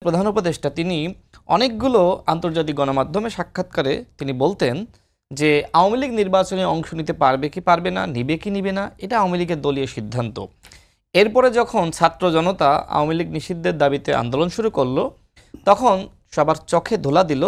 প্রধান উপদেষ্টা তিনি অনেকগুলো আন্তর্জাতিক গণমাধ্যমে সাক্ষাৎকারে তিনি বলতেন যে আওয়ামী লীগ নির্বাচনে অংশ নিতে পারবে কি পারবে না, নিবে কি নিবে না, এটা আওয়ামী লীগের দলীয় সিদ্ধান্ত। এরপরে যখন ছাত্র জনতা আওয়ামী লীগ নিষিদ্ধের দাবিতে আন্দোলন শুরু করলো, তখন সবার চোখে ধোলা দিল।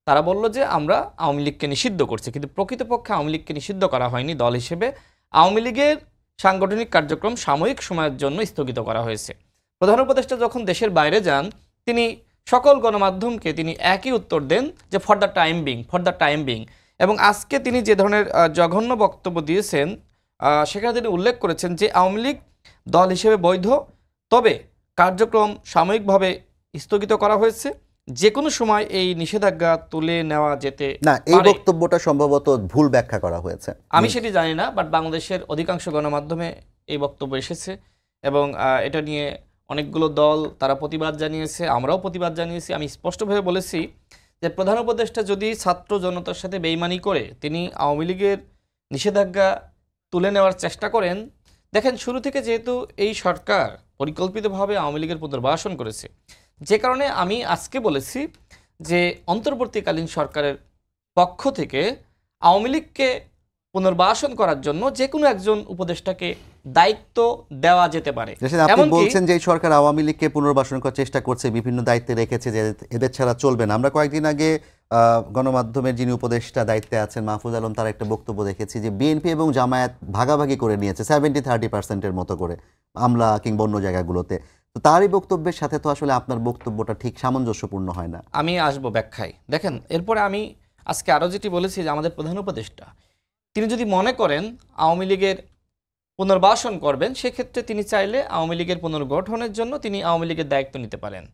তারা বলল যে আমরা আওয়ামী লীগকে নিষিদ্ধ করছি, কিন্তু প্রকৃতপক্ষে আওয়ামী লীগকে নিষিদ্ধ করা হয়নি। দল হিসেবে আওয়ামী লীগের সাংগঠনিক কার্যক্রম সাময়িক সময়ের জন্য স্থগিত করা হয়েছে। প্রধান উপদেষ্টা যখন দেশের বাইরে যান, তিনি সকল গণমাধ্যমকে তিনি একই উত্তর দেন যে ফর দ্য টাইম বিং। এবং আজকে তিনি যে ধরনের জঘন্য বক্তব্য দিয়েছেন, সেখানে তিনি উল্লেখ করেছেন যে আওয়ামী লীগ দল হিসেবে বৈধ, তবে কার্যক্রম সাময়িকভাবে স্থগিত করা হয়েছে, যে কোনো সময় এই নিষেধাজ্ঞা তুলে নেওয়া যেতে না। এই বক্তব্যটা সম্ভবত ভুল ব্যাখ্যা করা হয়েছে, আমি সেটি জানি না, বাট বাংলাদেশের অধিকাংশ গণমাধ্যমে এই বক্তব্য এসেছে এবং এটা নিয়ে অনেকগুলো দল তারা প্রতিবাদ জানিয়েছে, আমরাও প্রতিবাদ জানিয়েছি। আমি স্পষ্টভাবে বলেছি যে প্রধান উপদেষ্টা যদি ছাত্র জনতার সাথে বেইমানি করে তিনি আওয়ামী লীগের নিষেধাজ্ঞা তুলে নেওয়ার চেষ্টা করেন, দেখেন শুরু থেকে যেহেতু এই সরকার পরিকল্পিতভাবে আওয়ামী লীগের পুনর্বাসন করেছে, যে কারণে আমি আজকে বলেছি যে অন্তর্বর্তীকালীন সরকারের পক্ষ থেকে আওয়ামী লীগকে পুনর্বাসন করার জন্য যে কোনো একজন উপদেষ্টাকে দায়িত্ব দেওয়া যেতে পারে। আপনি বলছেন যে সরকার আওয়ামী লীগকে পুনর্বাসন করার চেষ্টা করছে, বিভিন্ন দায়িত্বে রেখেছে, যে এদের ছাড়া চলবে না। আমরা কয়েকদিন আগে গণমাধ্যমের যিনি উপদেষ্টা দায়িত্বে আছেন মাহফুজ আলম, তার একটা বক্তব্য দেখেছি যে বিএনপি এবং জামায়াত ভাগাভাগি করে নিয়েছে 70-30% মতো করে আমলা কিংবা অন্য জায়গাগুলোতে। তো তারই বক্তব্যের সাথে তো আসলে আপনার বক্তব্যটা ঠিক সামঞ্জস্যপূর্ণ হয় না। আমি আসবো ব্যাখ্যায়। দেখেন, এরপরে আমি আজকে আরও যেটি বলেছি যে আমাদের প্রধান উপদেষ্টা তিনি যদি মনে করেন আওয়ামী লীগের পুনর্বাসন করবেন, সেক্ষেত্রে তিনি চাইলে আওয়ামী লীগের পুনর্গঠনের জন্য তিনি আওয়ামী লীগের দায়িত্ব নিতে পারেন।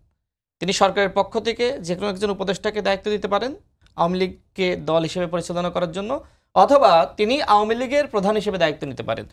তিনি সরকারের পক্ষ থেকে যে কোনো একজন উপদেষ্টাকে দায়িত্ব দিতে পারেন আওয়ামী লীগকে দল হিসেবে পরিচালনা করার জন্য, অথবা তিনি আওয়ামী লীগের প্রধান হিসেবে দায়িত্ব নিতে পারেন।